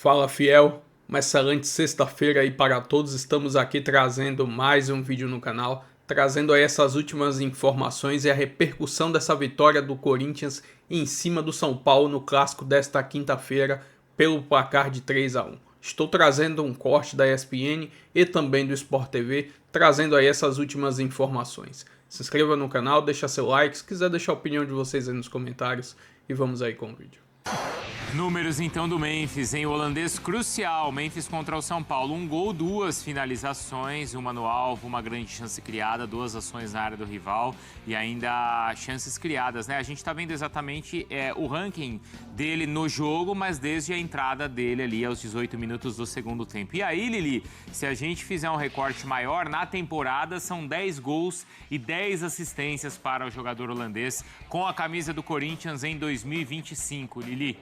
Fala, fiel, uma excelente sexta-feira aí para todos. Estamos aqui trazendo mais um vídeo no canal, trazendo aí essas últimas informações e a repercussão dessa vitória do Corinthians em cima do São Paulo no clássico desta quinta-feira pelo placar de 3-1. Estou trazendo um corte da ESPN e também do Sport TV, trazendo aí essas últimas informações. Se inscreva no canal, deixa seu like, se quiser deixar a opinião de vocês aí nos comentários e vamos aí com o vídeo. Números então do Memphis, em holandês crucial, Memphis contra o São Paulo, 1 gol, 2 finalizações, uma no alvo, uma grande chance criada, 2 ações na área do rival e ainda chances criadas, né? A gente tá vendo exatamente o ranking dele no jogo, mas desde a entrada dele ali aos 18 minutos do segundo tempo. E aí, Lili, se a gente fizer um recorte maior, na temporada são 10 gols e 10 assistências para o jogador holandês com a camisa do Corinthians em 2025, Lili.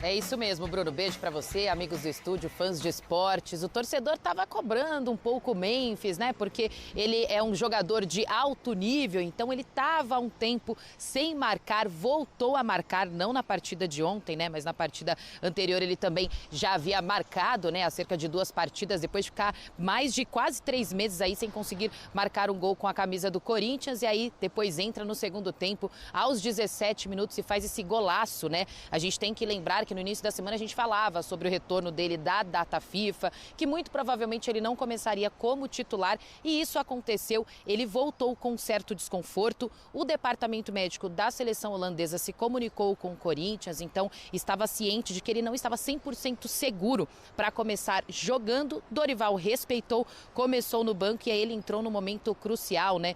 É isso mesmo, Bruno. Beijo pra você, amigos do estúdio, fãs de esportes. O torcedor tava cobrando um pouco o Memphis, né? Porque ele é um jogador de alto nível, então ele tava há um tempo sem marcar, voltou a marcar, não na partida de ontem, né? Mas na partida anterior ele também já havia marcado, né? Há cerca de 2 partidas, depois de ficar mais de quase 3 meses aí sem conseguir marcar um gol com a camisa do Corinthians. E aí depois entra no segundo tempo, aos 17 minutos e faz esse golaço, né? A gente tem que lembrar que no início da semana a gente falava sobre o retorno dele da data FIFA, que muito provavelmente ele não começaria como titular e isso aconteceu. Ele voltou com certo desconforto. O departamento médico da seleção holandesa se comunicou com o Corinthians, então estava ciente de que ele não estava 100% seguro para começar jogando. Dorival respeitou, começou no banco e aí ele entrou no momento crucial, né?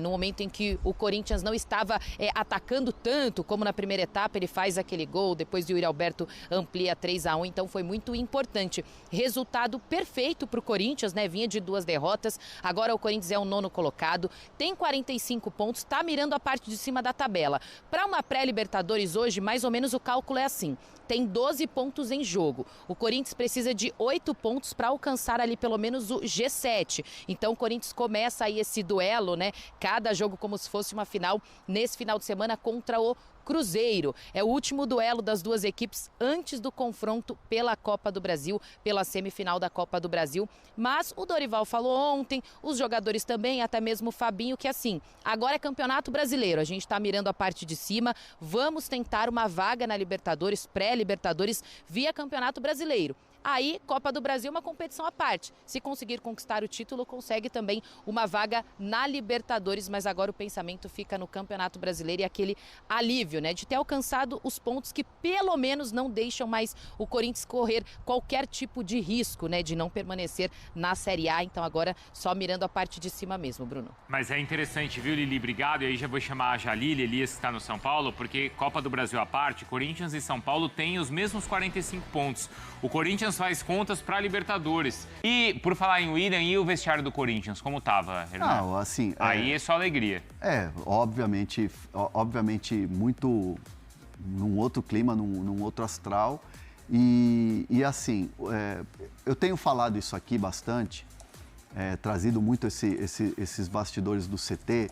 No momento em que o Corinthians não estava atacando tanto como na primeira etapa, ele faz aquele gol, depois o Yuri Alberto amplia 3-1, então foi muito importante. Resultado perfeito para o Corinthians, né? Vinha de 2 derrotas, agora o Corinthians é o 9º colocado, tem 45 pontos, está mirando a parte de cima da tabela. Para uma pré-Libertadores hoje, mais ou menos o cálculo é assim, tem 12 pontos em jogo. O Corinthians precisa de 8 pontos para alcançar ali pelo menos o G7. Então o Corinthians começa aí esse duelo, né? Cada jogo como se fosse uma final, nesse final de semana contra o Cruzeiro. É o último duelo das duas equipes antes do confronto pela Copa do Brasil, pela semifinal da Copa do Brasil. Mas o Dorival falou ontem, os jogadores também, até mesmo o Fabinho, que assim, agora é Campeonato Brasileiro, a gente tá mirando a parte de cima, vamos tentar uma vaga na Libertadores, pré-Libertadores, via Campeonato Brasileiro. Aí, Copa do Brasil é uma competição à parte. Se conseguir conquistar o título, consegue também uma vaga na Libertadores, mas agora o pensamento fica no Campeonato Brasileiro e aquele alívio, né, de ter alcançado os pontos que pelo menos não deixam mais o Corinthians correr qualquer tipo de risco, né, de não permanecer na Série A. Então agora só mirando a parte de cima mesmo, Bruno. Mas é interessante, viu, Lili? Obrigado. E aí já vou chamar a Jalili, Elias, que está no São Paulo, porque Copa do Brasil à parte, Corinthians e São Paulo têm os mesmos 45 pontos. O Corinthians faz contas para Libertadores. E, por falar em William, e o vestiário do Corinthians, como tava, Hernan? Não, assim... Aí é só alegria. Obviamente muito num outro clima, num outro astral. E assim, eu tenho falado isso aqui bastante, trazido muito esses bastidores do CT.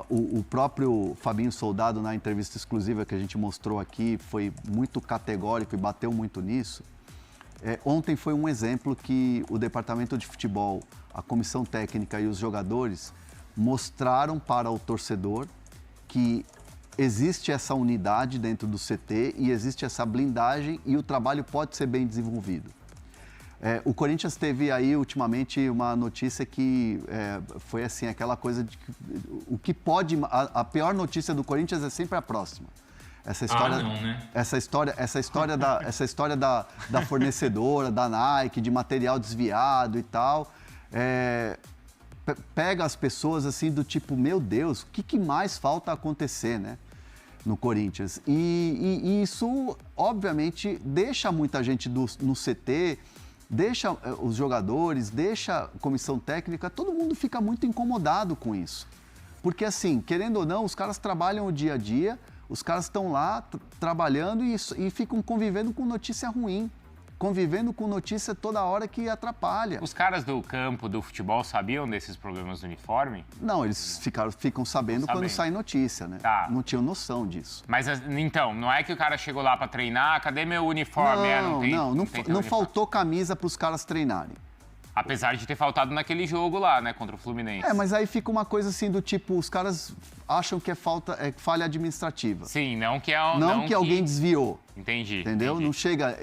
O próprio Fabinho Soldado, na entrevista exclusiva que a gente mostrou aqui, foi muito categórico e bateu muito nisso. Ontem foi um exemplo que o departamento de futebol, a comissão técnica e os jogadores mostraram para o torcedor que existe essa unidade dentro do CT e existe essa blindagem e o trabalho pode ser bem desenvolvido. O Corinthians teve aí ultimamente uma notícia que foi assim, aquela coisa de que o que pode... A pior notícia do Corinthians é sempre a próxima. Essa história, não, né? essa história da fornecedora, da Nike, de material desviado e tal, pega as pessoas assim do tipo, meu Deus, o que mais falta acontecer, né, no Corinthians? E isso, obviamente, deixa muita gente no CT, deixa os jogadores, deixa a comissão técnica, todo mundo fica muito incomodado com isso. Porque assim, querendo ou não, os caras trabalham o dia a dia, os caras estão lá trabalhando e ficam convivendo com notícia ruim. convivendo com notícia toda hora que atrapalha. Os caras do campo, do futebol, sabiam desses problemas do uniforme? Não, eles ficam sabendo quando sai notícia, né? Tá. Não tinham noção disso. Mas, então, não é que o cara chegou lá para treinar, cadê meu uniforme? Não faltou camisa para os caras treinarem. Apesar de ter faltado naquele jogo lá, né, contra o Fluminense. Mas aí fica uma coisa assim do tipo, os caras acham que é falha administrativa. Sim, não que alguém desviou. Entendi. Entendeu? Entendi.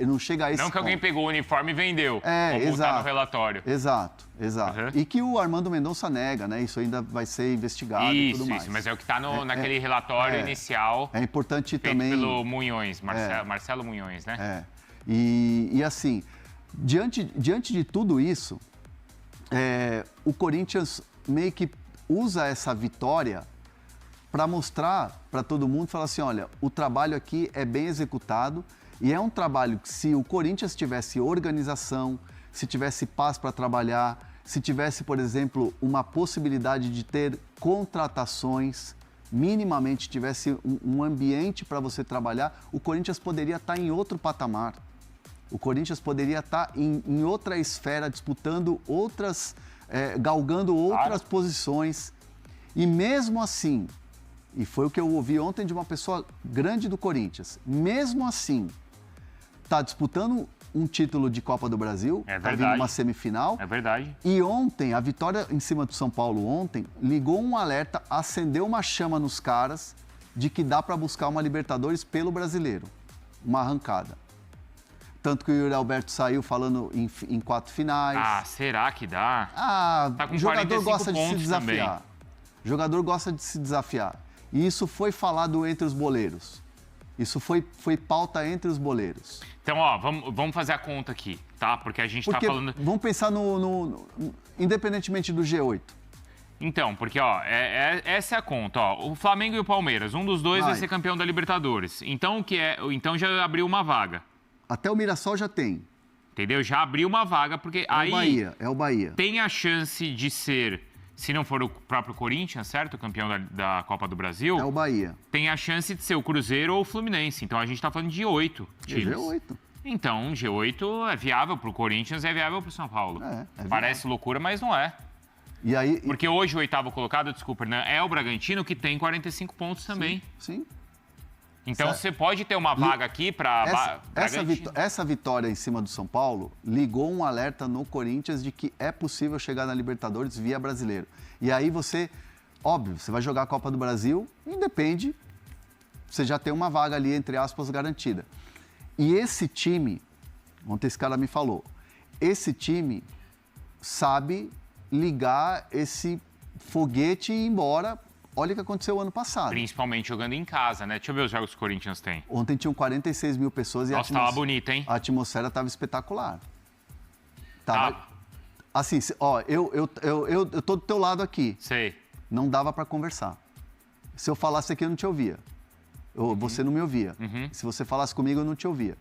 Não chega a esse Não que alguém pegou o uniforme e vendeu. Exato. Tá no relatório. Exato. Uhum. E que o Armando Mendonça nega, né? Isso ainda vai ser investigado e tudo mais. Isso, mas é o que tá naquele relatório inicial. É importante feito também... pelo Munhões, Marcelo Munhões, né? E assim, diante de tudo isso, o Corinthians meio que usa essa vitória para mostrar para todo mundo, falar assim, olha, o trabalho aqui é bem executado e é um trabalho que se o Corinthians tivesse organização, se tivesse paz para trabalhar, se tivesse, por exemplo, uma possibilidade de ter contratações, minimamente tivesse um ambiente para você trabalhar, o Corinthians poderia estar em outro patamar. O Corinthians poderia estar em outra esfera, disputando galgando outras posições. E mesmo assim, e foi o que eu ouvi ontem de uma pessoa grande do Corinthians, mesmo assim, está disputando um título de Copa do Brasil, está vindo uma semifinal. É verdade. E ontem, a vitória em cima do São Paulo ontem, ligou um alerta, acendeu uma chama nos caras de que dá para buscar uma Libertadores pelo Brasileiro. Uma arrancada. Tanto que o Yuri Alberto saiu falando em 4 finais. Será que dá? Tá com jogador gosta de se desafiar. Também. Jogador gosta de se desafiar. E isso foi falado entre os boleiros. Isso foi pauta entre os boleiros. Então, vamos fazer a conta aqui, tá? Porque a gente tá falando... Vamos pensar independentemente do G8. Então, porque, essa é a conta, o Flamengo e o Palmeiras, um dos dois vai ser campeão da Libertadores. Então, então já abriu uma vaga. Até o Mirassol já tem. Entendeu? Já abriu uma vaga, porque É o Bahia. Tem a chance de ser, se não for o próprio Corinthians, certo? Campeão da Copa do Brasil. É o Bahia. Tem a chance de ser o Cruzeiro ou o Fluminense. Então a gente tá falando de 8 times. G8. Então, G8 é viável pro Corinthians, é viável pro São Paulo. Parece loucura, mas não é. E aí... Porque hoje o 8º colocado, desculpa, né, é o Bragantino, que tem 45 pontos também. Sim. Então você pode ter uma vaga aqui para... Essa vitória em cima do São Paulo ligou um alerta no Corinthians de que é possível chegar na Libertadores via Brasileiro. E aí você vai jogar a Copa do Brasil, independe, você já tem uma vaga ali, entre aspas, garantida. E esse time, ontem esse cara me falou, esse time sabe ligar esse foguete e ir embora. Olha o que aconteceu ano passado. Principalmente jogando em casa, né? Deixa eu ver os jogos que o Corinthians tem. Ontem tinham 46 mil pessoas e tava bonita, hein? A atmosfera tava espetacular. Assim, eu tô do teu lado aqui. Sei. Não dava para conversar. Se eu falasse aqui, eu não te ouvia. Você não me ouvia. Se você falasse comigo, eu não te ouvia.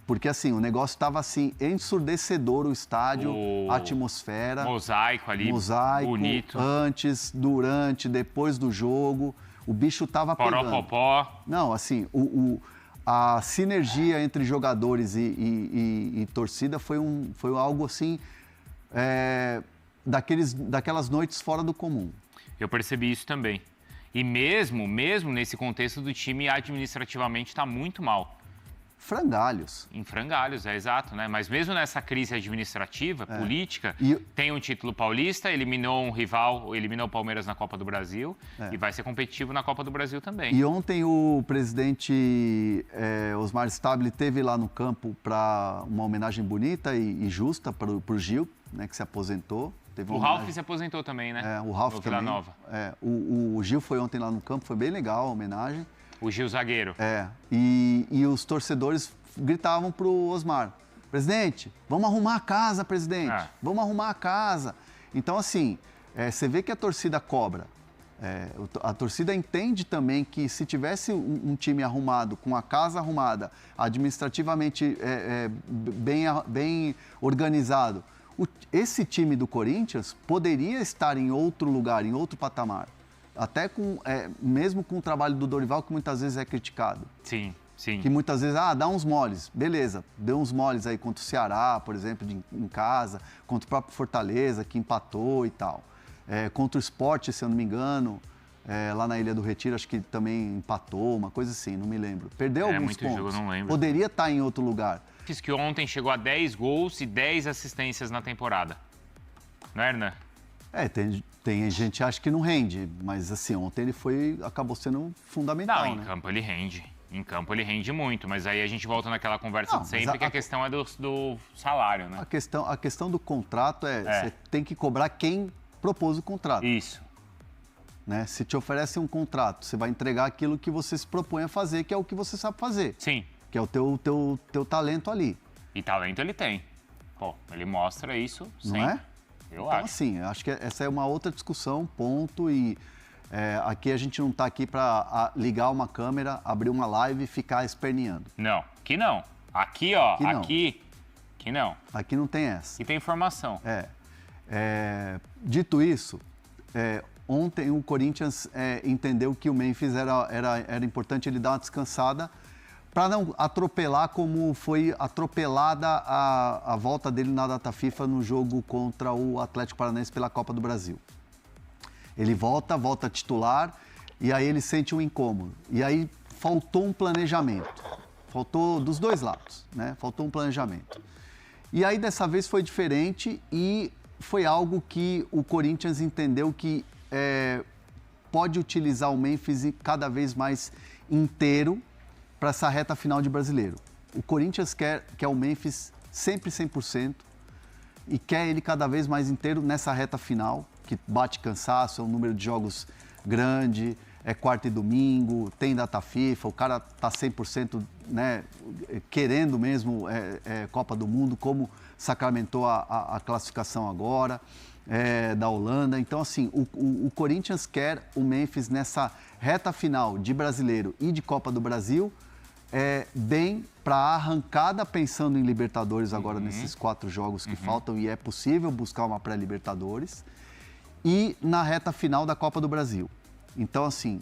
Porque, assim, o negócio estava, assim, ensurdecedor o estádio, a atmosfera. Mosaico ali, bonito. Antes, durante, depois do jogo. O bicho estava pegando. Poró-popó. Não, assim, a sinergia entre jogadores e torcida foi algo, assim, daquelas noites fora do comum. Eu percebi isso também. E mesmo nesse contexto do time, administrativamente está muito mal. Frangalhos. Em frangalhos, exato, né? Mas mesmo nessa crise administrativa, política, tem um título paulista, eliminou um rival, eliminou o Palmeiras na Copa do Brasil e vai ser competitivo na Copa do Brasil também. E ontem o presidente Osmar Stabile esteve lá no campo para uma homenagem bonita e justa para o Gil, né, que se aposentou. O Ralf se aposentou também, né? O Ralf também. Nova. O Gil foi ontem lá no campo, foi bem legal a homenagem. O Gil zagueiro. E os torcedores gritavam pro Osmar, presidente, vamos arrumar a casa, presidente, vamos arrumar a casa. Então, assim, você vê que a torcida cobra. A torcida entende também que se tivesse um time arrumado, com a casa arrumada, administrativamente bem organizado, esse time do Corinthians poderia estar em outro lugar, em outro patamar. Até mesmo com o trabalho do Dorival, que muitas vezes é criticado. Sim. Sim. Que muitas vezes, dá uns moles. Beleza, deu uns moles aí contra o Ceará, por exemplo, em casa, contra o próprio Fortaleza, que empatou e tal. Contra o Sport, se eu não me engano, lá na Ilha do Retiro, acho que também empatou, uma coisa assim, não me lembro. Perdeu alguns muito pontos. jogo, não lembro. Poderia estar em outro lugar. Diz que ontem chegou a 10 gols e 10 assistências na temporada. Não é, Hernan? Tem gente que acha que não rende, mas assim, ontem ele acabou sendo fundamental, Não, em campo ele rende. Em campo ele rende muito, mas aí a gente volta naquela conversa de sempre, que a questão é do salário, né? A questão do contrato você tem que cobrar quem propôs o contrato. Isso. Né? Se te oferece um contrato, você vai entregar aquilo que você se propõe a fazer, que é o que você sabe fazer. Sim. Que é o teu talento ali. E talento ele tem. Pô, ele mostra isso sempre. Não é? Eu acho. Assim, acho que essa é uma outra discussão, ponto, e aqui a gente não está aqui para ligar uma câmera, abrir uma live e ficar esperneando. Não, aqui não. Aqui, ó, aqui não. Aqui não tem essa. Aqui tem informação. Dito isso, ontem o Corinthians entendeu que o Memphis era importante ele dar uma descansada para não atropelar como foi atropelada a volta dele na data FIFA no jogo contra o Atlético Paranaense pela Copa do Brasil. Ele volta titular e aí ele sente um incômodo. E aí faltou um planejamento. Faltou dos dois lados, né? Faltou um planejamento. E aí dessa vez foi diferente e foi algo que o Corinthians entendeu que pode utilizar o Memphis cada vez mais inteiro para essa reta final de Brasileiro. O Corinthians quer o Memphis sempre 100% e quer ele cada vez mais inteiro nessa reta final, que bate cansaço, é um número de jogos grande, é quarta e domingo, tem data FIFA, o cara tá 100%, né, querendo mesmo Copa do Mundo, como sacramentou a classificação agora da Holanda. Então, assim, o Corinthians quer o Memphis nessa reta final de Brasileiro e de Copa do Brasil, bem para a arrancada, pensando em Libertadores agora nesses 4 jogos que faltam, e é possível buscar uma pré-Libertadores, e na reta final da Copa do Brasil. Então, assim,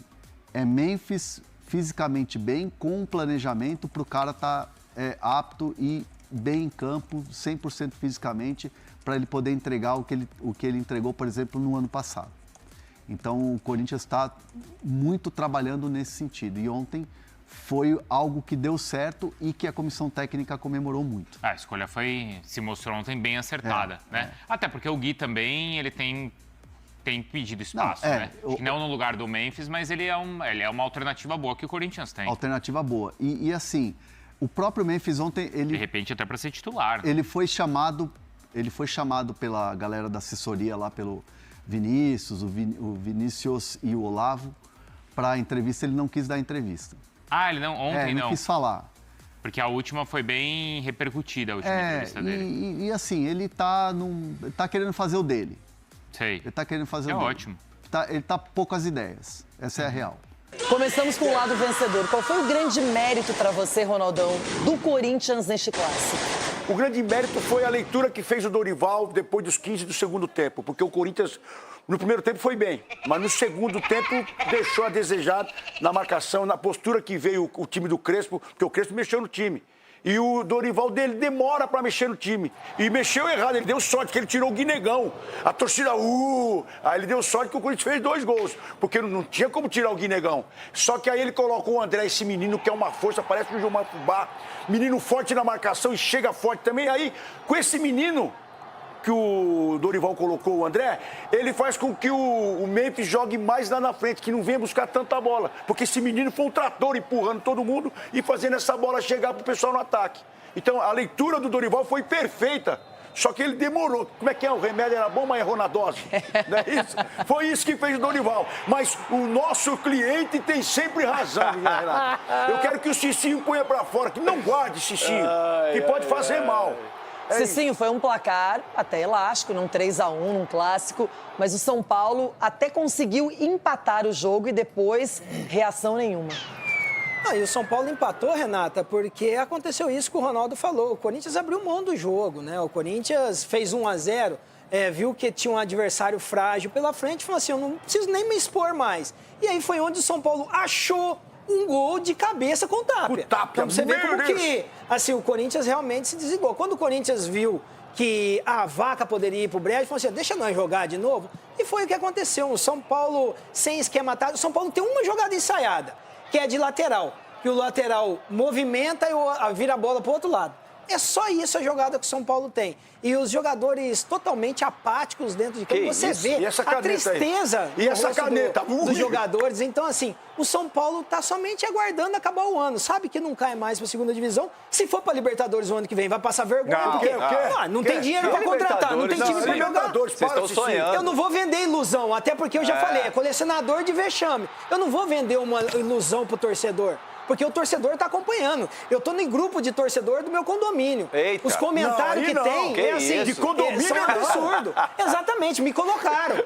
Memphis fisicamente bem, com um planejamento para o cara estar apto e bem em campo, 100% fisicamente, para ele poder entregar o que ele entregou, por exemplo, no ano passado. Então, o Corinthians está muito trabalhando nesse sentido. E ontem foi algo que deu certo e que a comissão técnica comemorou muito. A escolha se mostrou ontem bem acertada, né? Até porque o Gui também, ele tem pedido espaço, né? Não no lugar do Memphis, mas ele é uma alternativa boa que o Corinthians tem. Alternativa boa. E assim, o próprio Memphis ontem, de repente até para ser titular. Ele foi chamado pela galera da assessoria lá, pelo Vinícius, o Vinícius e o Olavo, para entrevista. Ele não quis dar entrevista. Ele não, ontem não quis falar. Porque a última foi bem repercutida, a última entrevista dele. E assim, ele tá querendo fazer o dele. Sei. Ele tá querendo fazer o dele. Ótimo. Ele tá poucas ideias. Essa é a real. Começamos com o lado vencedor. Qual foi o grande mérito para você, Ronaldão, do Corinthians neste clássico? O grande mérito foi a leitura que fez o Dorival depois dos 15 do segundo tempo, porque o Corinthians no primeiro tempo foi bem, mas no segundo tempo deixou a desejar na marcação, na postura que veio o time do Crespo, porque o Crespo mexeu no time. E o Dorival dele demora para mexer no time. E mexeu errado, ele deu sorte, que ele tirou o Guinegão. A torcida, Aí ele deu sorte que o Corinthians fez 2 gols, porque não tinha como tirar o Guinegão. Só que aí ele colocou o André, esse menino que é uma força, parece o Gilmar Fubá. Menino forte na marcação e chega forte também. Aí, com esse menino que o Dorival colocou, o André, ele faz com que o Memphis jogue mais lá na frente, que não venha buscar tanta bola. Porque esse menino foi um trator empurrando todo mundo e fazendo essa bola chegar pro pessoal no ataque. Então, a leitura do Dorival foi perfeita. Só que ele demorou. Como é que é? O remédio era bom, mas errou na dose. Não é isso? Foi isso que fez o Dorival. Mas o nosso cliente tem sempre razão, Renato. Eu quero que o Cicinho ponha pra fora, que não guarde Cicinho, que pode fazer mal. Cicinho, foi um placar até elástico, num 3-1, num clássico, mas o São Paulo até conseguiu empatar o jogo e depois reação nenhuma. E o São Paulo empatou, Renata, porque aconteceu isso que o Ronaldo falou. O Corinthians abriu mão do jogo, né? O Corinthians fez 1-0, viu que tinha um adversário frágil pela frente e falou assim, eu não preciso nem me expor mais. E aí foi onde o São Paulo achou um gol de cabeça com o Tapia. Então você vê como que assim, o Corinthians realmente se desligou. Quando o Corinthians viu que a vaca poderia ir pro brejo, falou assim, deixa nós jogar de novo. E foi o que aconteceu. O São Paulo, sem esquema tático, o São Paulo tem uma jogada ensaiada, que é de lateral. Que o lateral movimenta e vira a bola pro outro lado. É só isso a jogada que o São Paulo tem. E os jogadores totalmente apáticos dentro de campo. Você vê a tristeza dos jogadores. Então, assim, o São Paulo está somente aguardando acabar o ano. Sabe que não cai mais para a segunda divisão. Se for para Libertadores o ano que vem, vai passar vergonha. Não tem dinheiro para contratar, não tem time para jogar. Vocês estão sonhando. Eu não vou vender ilusão, até porque eu já falei, é colecionador de vexame. Eu não vou vender uma ilusão pro torcedor. Porque o torcedor está acompanhando. Eu estou no grupo de torcedor do meu condomínio. Eita. Os comentários que tem, assim, de condomínio são absurdos. Exatamente, me colocaram.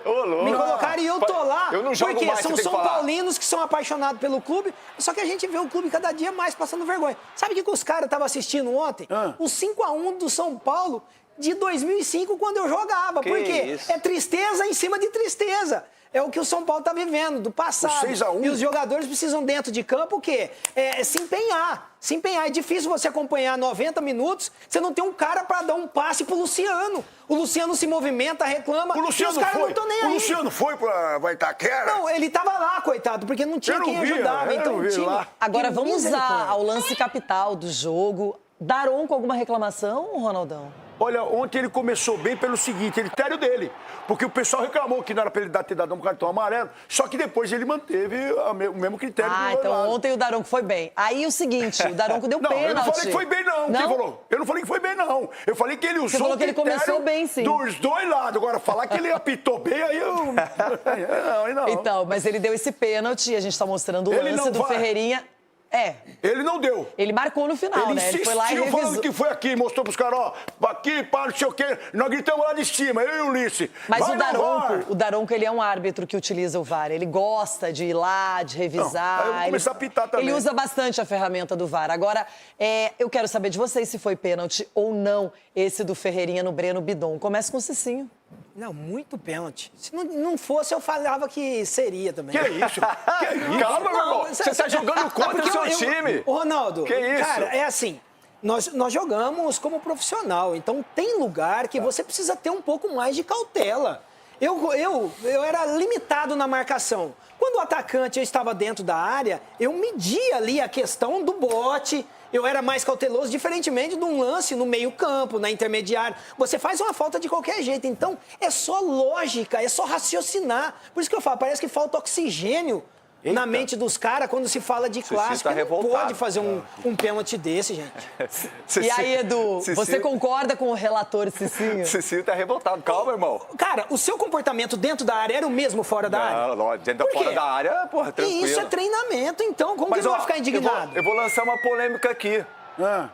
Me colocaram e eu tô lá. Eu não jogo porque mais, são São Paulinos que são apaixonados pelo clube, só que a gente vê o clube cada dia mais passando vergonha. Sabe o que os caras estavam assistindo ontem? O 5-1 do São Paulo de 2005, quando eu jogava. Por quê? É tristeza em cima de tristeza. É o que o São Paulo está vivendo, do passado. 6-1. E os jogadores precisam, dentro de campo, o quê? Se empenhar. Se empenhar. É difícil você acompanhar 90 minutos, você não tem um cara para dar um passe pro Luciano. O Luciano se movimenta, reclama, o Luciano e os caras não estão nem aí. O Luciano foi para Itaquera? Não, ele estava lá, coitado, porque não tinha quem ajudava. Então, o time... Agora, vamos ao lance capital do jogo. Daronco, alguma reclamação, Ronaldão? Olha, ontem ele começou bem pelo seguinte, ele critério dele. Porque o pessoal reclamou que não era para ele ter dado um cartão amarelo, só que depois ele manteve o mesmo critério. Então ontem o Daronco foi bem. Aí o seguinte, o Daronco deu pênalti. Não, eu não falei que foi bem, não. Quem falou? Eu não falei que foi bem, não. Eu falei que ele usou Você falou que ele começou bem, sim. Dos dois lados. Agora, falar que ele apitou bem, aí eu... não. Então, mas ele deu esse pênalti, a gente tá mostrando o lance do Ferreirinha. Ele não deu. Ele marcou no final, ele né? Insistiu, ele foi lá e revisou. Falando que foi aqui, mostrou pros caras, ó, aqui, para, não sei o quê. Nós gritamos lá de cima, eu e o Ulisses. Mas o Daronco, ele é um árbitro que utiliza o VAR. Ele gosta de ir lá, de revisar. Aí eu vou começar a apitar também. Ele usa bastante a ferramenta do VAR. Agora, eu quero saber de vocês se foi pênalti ou não esse do Ferreirinha no Breno Bidon. Começa com o Cicinho. Não, muito pênalti. Se não fosse, eu falava que seria também. Que isso? Calma, meu irmão. Você tá jogando contra o seu time. Ronaldo, que isso? Cara, é assim, nós jogamos como profissional, então tem lugar que você precisa ter um pouco mais de cautela. Eu era limitado na marcação. Quando o atacante eu estava dentro da área, eu media ali a questão do bote. Eu era mais cauteloso, diferentemente de um lance no meio-campo, na intermediária. Você faz uma falta de qualquer jeito. Então, é só lógica, é só raciocinar. Por isso que eu falo, parece que falta oxigênio na mente dos caras quando se fala de clássico. Tá não pode fazer um pênalti desse, gente. E aí, Edu, você concorda com o relator Cicinho? Cicinho tá revoltado. Calma, irmão. Cara, o seu comportamento dentro da área era o mesmo fora da área? Não, dentro da fora da área, porra, tranquilo. E isso é treinamento, então. Como que ele vai ficar indignado? Eu vou lançar uma polêmica aqui.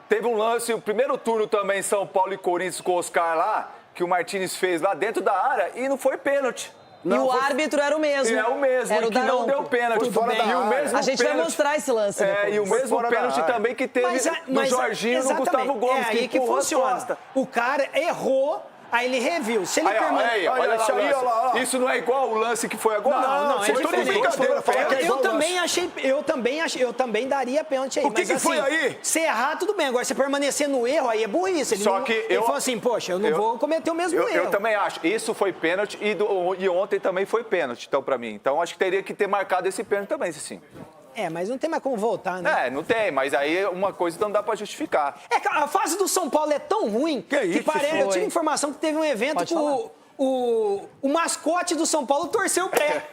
Teve um lance, o primeiro turno também, São Paulo e Corinthians com o Oscar lá, que o Martínez fez lá dentro da área e não foi pênalti. Não, e o árbitro era o mesmo. É o mesmo, era o que não deu pênalti. A gente vai mostrar esse lance depois. E o mesmo pênalti também que teve do Jorginho no Gustavo Gomes. É aí que funciona. O cara errou, aí ele reviu. Se ele olha, isso não é igual o lance que foi agora? Não, é diferente. Eu também daria pênalti aí. O que foi aí? Se errar, tudo bem. Agora, se permanecer no erro, aí é burrice. Ele falou assim, poxa, eu não vou cometer o mesmo erro. Eu também acho. Isso foi pênalti e ontem também foi pênalti, então, pra mim. Então, acho que teria que ter marcado esse pênalti também, sim. Mas não tem mais como voltar, né? Não tem, mas aí uma coisa não dá pra justificar. A fase do São Paulo é tão ruim que parece... Eu tive informação que teve um evento que o mascote do São Paulo torceu o pé.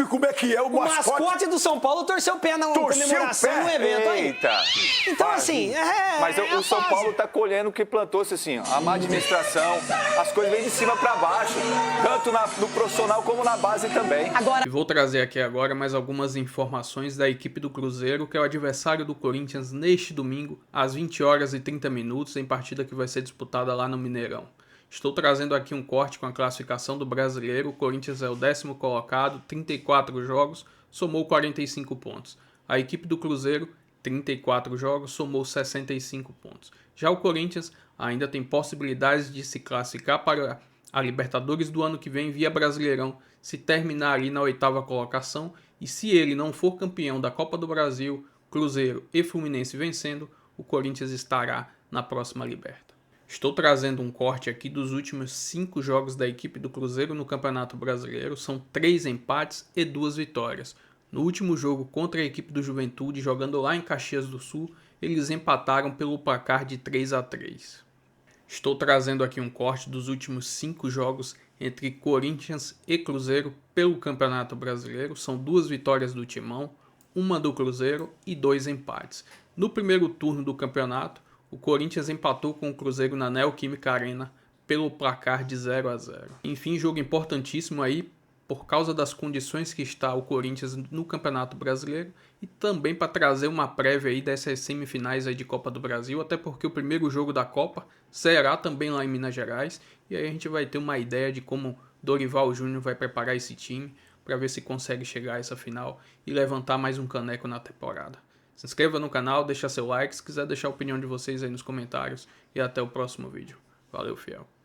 Como é que é o mascote? O mascote do São Paulo torceu o pé na comemoração no evento aí. Eita. Então, assim... Mas o São Paulo tá colhendo o que plantou-se, assim, a má administração, as coisas vêm de cima pra baixo, tanto no profissional como na base também. E vou trazer aqui agora mais algumas informações da equipe do Cruzeiro, que é o adversário do Corinthians neste domingo, às 20h30, em partida que vai ser disputada lá no Mineirão. Estou trazendo aqui um corte com a classificação do Brasileiro. O Corinthians é o 10º colocado, 34 jogos, somou 45 pontos. A equipe do Cruzeiro, 34 jogos, somou 65 pontos. Já o Corinthians ainda tem possibilidades de se classificar para a Libertadores do ano que vem via Brasileirão se terminar ali na 8ª colocação, e se ele não for campeão da Copa do Brasil, Cruzeiro e Fluminense vencendo, o Corinthians estará na próxima Liberta. Estou trazendo um corte aqui dos últimos 5 jogos da equipe do Cruzeiro no Campeonato Brasileiro, são 3 empates e 2 vitórias. No último jogo contra a equipe do Juventude, jogando lá em Caxias do Sul, eles empataram pelo placar de 3-3. Estou trazendo aqui um corte dos últimos 5 jogos entre Corinthians e Cruzeiro pelo Campeonato Brasileiro. São 2 vitórias do Timão, 1 do Cruzeiro e 2 empates. No primeiro turno do campeonato, o Corinthians empatou com o Cruzeiro na Neoquímica Arena pelo placar de 0-0. Enfim, jogo importantíssimo aí por causa das condições que está o Corinthians no Campeonato Brasileiro e também para trazer uma prévia aí dessas semifinais aí de Copa do Brasil, até porque o primeiro jogo da Copa será também lá em Minas Gerais, e aí a gente vai ter uma ideia de como Dorival Júnior vai preparar esse time para ver se consegue chegar a essa final e levantar mais um caneco na temporada. Se inscreva no canal, deixa seu like, se quiser deixar a opinião de vocês aí nos comentários, e até o próximo vídeo. Valeu, fiel!